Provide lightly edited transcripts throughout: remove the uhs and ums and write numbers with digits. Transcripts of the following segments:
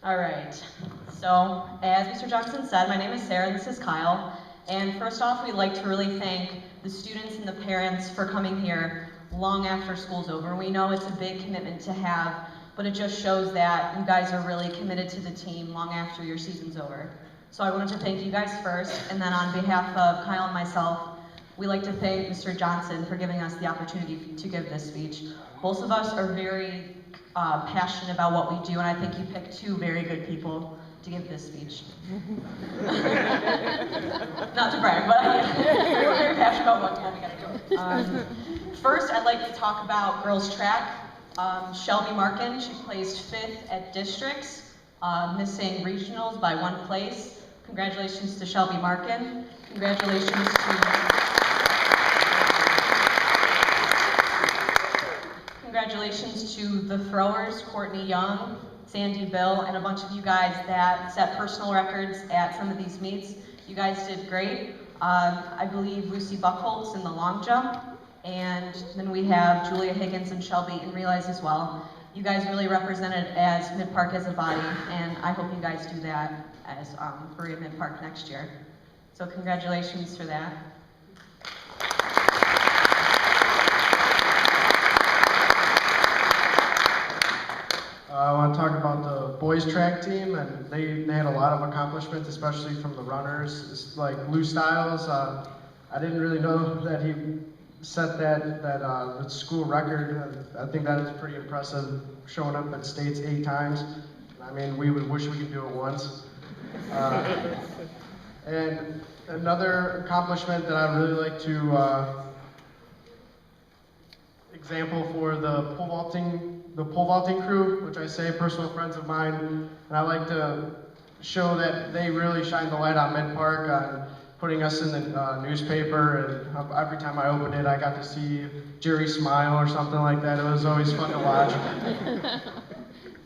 All right, so as Mr. Johnson said, my name is Sarah and this is Kyle. And first off, we'd like to really thank the students and the parents for coming here long after school's over. We know it's a big commitment to have, but it just shows that you guys are really committed to the team long after your season's over. So I wanted to thank you guys first, and then on behalf of Kyle and myself, we'd like to thank Mr. Johnson for giving us the opportunity to give this speech. Both of us are very passionate about what we do, and I think you picked two very good people to give this speech. Not to brag, but we're very passionate about what we gotta do. First, I'd like to talk about girls track. Shelby Markin, she placed 5th at districts, missing regionals by 1 place. Congratulations to Shelby Markin. Congratulations to the throwers, Courtney Young, Sandy Bill, and a bunch of you guys that set personal records at some of these meets. You guys did great. I believe Lucy Buckholtz in the long jump, and then we have Julia Higgins and Shelby in relays as well. You guys really represented as Midpark as a body, and I hope you guys do that as Berea Midpark next year. So congratulations for that. I want to talk about the boys track team, and they had a lot of accomplishments, especially from the runners. It's like Lou Stiles, I didn't really know that he set that school record. I think that is pretty impressive, showing up at states 8 times. I mean, we would wish we could do it once. And another accomplishment that I'd really like to example for the pole vaulting crew, which I say personal friends of mine, and I like to show that they really shine the light on Midpark, on putting us in the newspaper, and every time I opened it, I got to see Jerry smile or something like that. It was always fun to watch.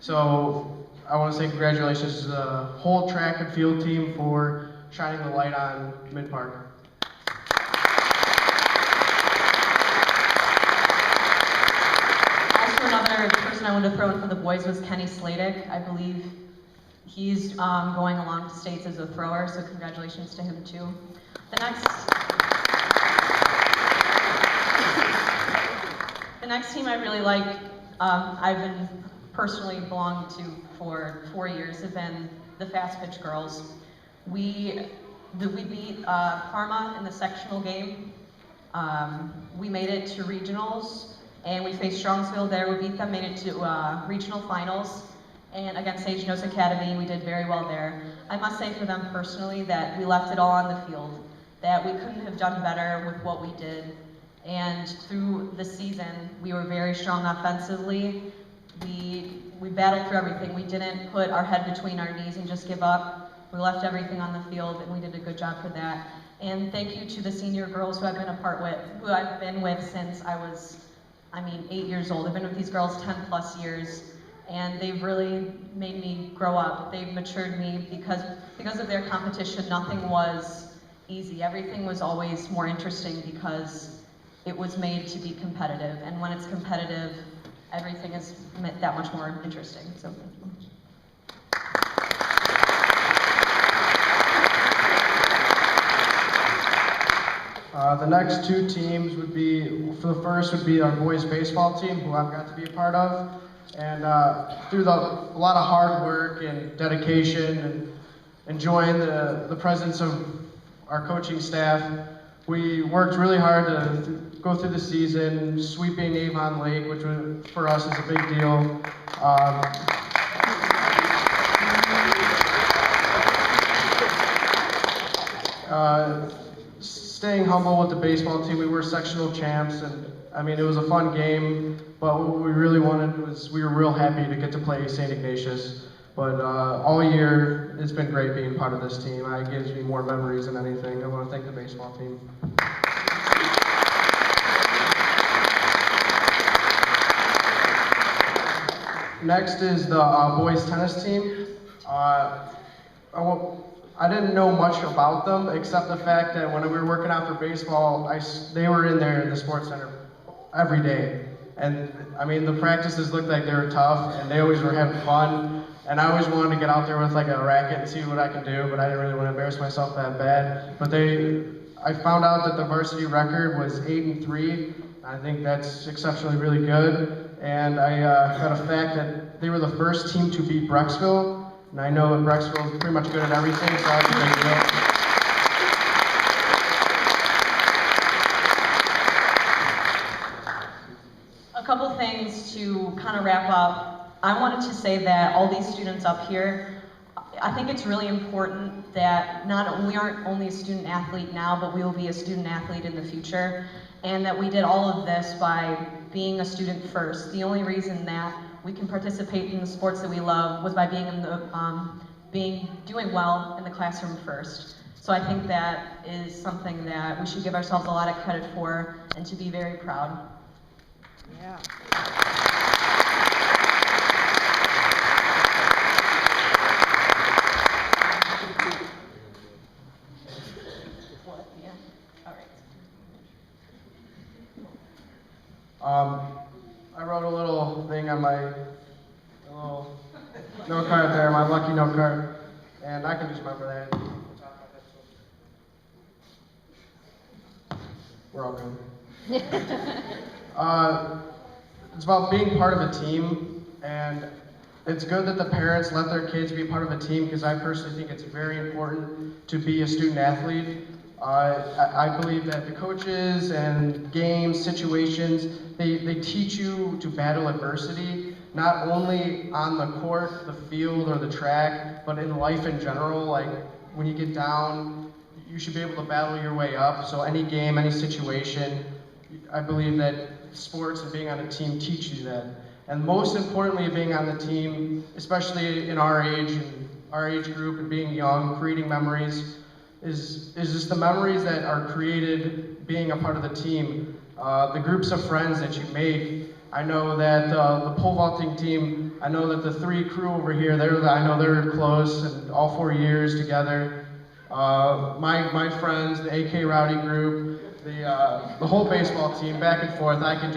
So I want to say congratulations to the whole track and field team for shining the light on Midpark. Another person I wanted to throw in for the boys was Kenny Sladek. I believe he's going along to states as a thrower, so congratulations to him too. The next team I really like, I've been personally belonged to for 4 years, have been the Fast Pitch Girls. We beat Parma in the sectional game. We made it to regionals, and we faced Strongsville there. We beat them, made it to regional finals, and against Sage Nose Academy, we did very well there. I must say for them personally that we left it all on the field, that we couldn't have done better with what we did. And through the season, we were very strong offensively. We battled through everything. We didn't put our head between our knees and just give up. We left everything on the field, and we did a good job for that. And thank you to the senior girls who I've been with since I was 8 years old. I've been with these girls 10 plus years, and they've really made me grow up. They've matured me because of their competition. Nothing was easy. Everything was always more interesting because it was made to be competitive. And when it's competitive, everything is that much more interesting. So thank you. The next 2 teams would be, for the first would be our boys baseball team, who I've got to be a part of. And through a lot of hard work and dedication and enjoying the presence of our coaching staff, we worked really hard to go through the season, sweeping Avon Lake, which for us is a big deal. Staying humble with the baseball team, we were sectional champs, and it was a fun game, but what we really wanted was, we were real happy to get to play St. Ignatius. But all year, it's been great being part of this team. It gives me more memories than anything. I want to thank the baseball team. Next is the boys tennis team. I didn't know much about them, except the fact that when we were working out for baseball, they were in there in the sports center every day. And the practices looked like they were tough, and they always were having fun. And I always wanted to get out there with like a racket and see what I can do, but I didn't really want to embarrass myself that bad. But I found out that the varsity record was 8-3. I think that's exceptionally really good. And I got a fact that they were the first team to beat Brecksville. And I know that Brecksville is pretty much good at everything, so that's a big deal. A couple things to kind of wrap up. I wanted to say that all these students up here, I think it's really important that we aren't only a student athlete now, but we will be a student athlete in the future, and that we did all of this by being a student first. The only reason that we can participate in the sports that we love was by doing well in the classroom first. So I think that is something that we should give ourselves a lot of credit for and to be very proud. Yeah. Yeah. All right. I wrote a little thing on my little note card there, my lucky note card, and I can just remember that. We're all good. It's about being part of a team, and it's good that the parents let their kids be part of a team, because I personally think it's very important to be a student athlete. I believe that the coaches and games, situations, they teach you to battle adversity, not only on the court, the field, or the track, but in life in general. Like, when you get down, you should be able to battle your way up. So any game, any situation, I believe that sports and being on a team teach you that. And most importantly, being on the team, especially in our age group and being young, creating memories, is just the memories that are created being a part of the team. The groups of friends that you make. I know that the pole vaulting team, I know that the 3 crew over here, I know they're close, and all 4 years together. My friends, the AK Rowdy group, the whole baseball team, back and forth. I can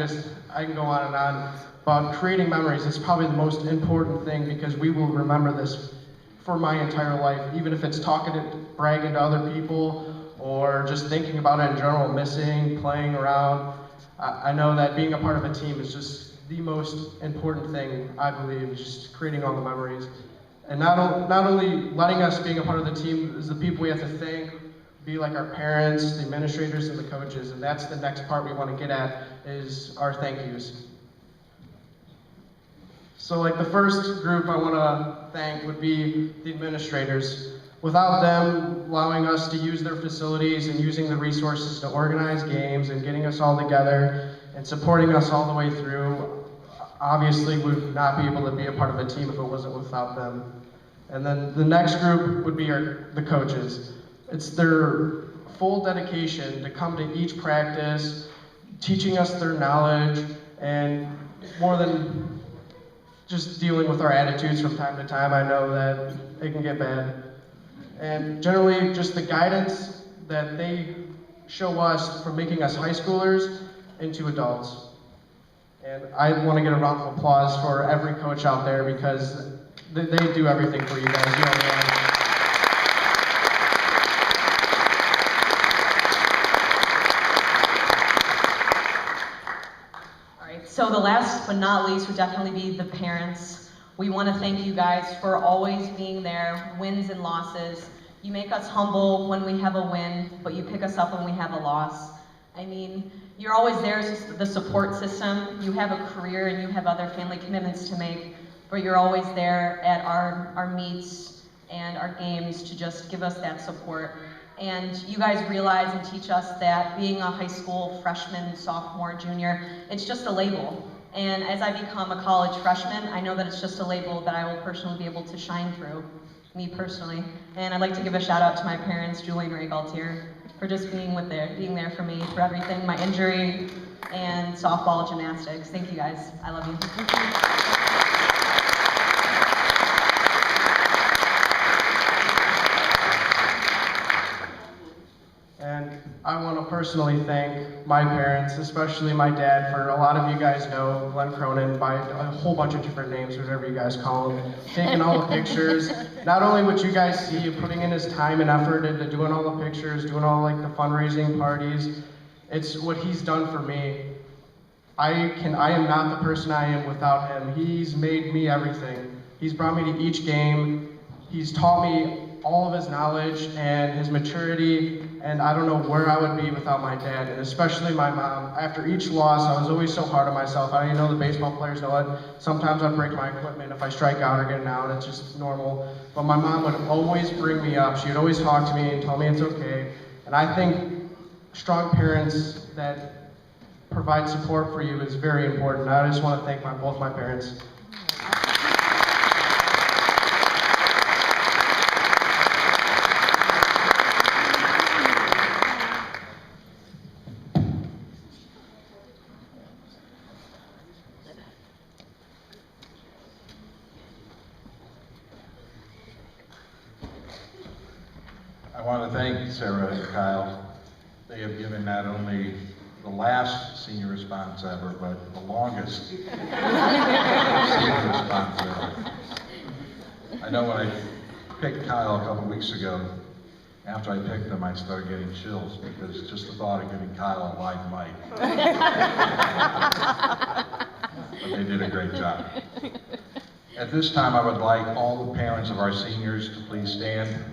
go on and on about creating memories. It's probably the most important thing, because we will remember this for my entire life, even if it's bragging to other people, or just thinking about it in general, missing, playing around. I know that being a part of a team is just the most important thing, I believe, is just creating all the memories. And not only letting us being a part of the team is the people we have to thank, be like our parents, the administrators, and the coaches. And that's the next part we want to get at, is our thank yous. So like the first group I want to thank would be the administrators. Without them allowing us to use their facilities and using the resources to organize games and getting us all together and supporting us all the way through, obviously we would not be able to be a part of a team if it wasn't without them. And then the next group would be the coaches. It's their full dedication to come to each practice, teaching us their knowledge, and more than just dealing with our attitudes from time to time. I know that it can get bad. And generally, just the guidance that they show us from making us high schoolers into adults. And I want to get a round of applause for every coach out there, because they do everything for you guys. You know. All right, so the last but not least would definitely be the parents. We want to thank you guys for always being there, wins and losses. You make us humble when we have a win, but you pick us up when we have a loss. I mean, you're always there as the support system. You have a career and you have other family commitments to make, but you're always there at our meets and our games to just give us that support. And you guys realize and teach us that being a high school freshman, sophomore, junior, it's just a label. And as I become a college freshman, I know that it's just a label that I will personally be able to shine through, me personally. And I'd like to give a shout out to my parents, Julie and Ray Galtier, for just being there for me, for everything, my injury, and softball, gymnastics. Thank you guys, I love you. And I I want to personally thank my parents, especially my dad, for a lot of you guys know Glenn Cronin by a whole bunch of different names, whatever you guys call him, taking all the pictures. Not only what you guys see, putting in his time and effort into doing all the pictures, doing all like the fundraising parties, it's what he's done for me. I am not the person I am without him. He's made me everything. He's brought me to each game. He's taught me all of his knowledge and his maturity, and I don't know where I would be without my dad, and especially my mom. After each loss, I was always so hard on myself. I know the baseball players know it. Sometimes I'd break my equipment if I strike out or get an out. It's just normal. But my mom would always bring me up. She would always talk to me and tell me it's okay. And I think strong parents that provide support for you is very important. I just want to thank both my parents. I want to thank Sarah and Kyle. They have given not only the last senior response ever, but the longest senior response ever. I know when I picked Kyle a couple weeks ago, after I picked him, I started getting chills because just the thought of giving Kyle a live mic. But they did a great job. At this time, I would like all the parents of our seniors to please stand.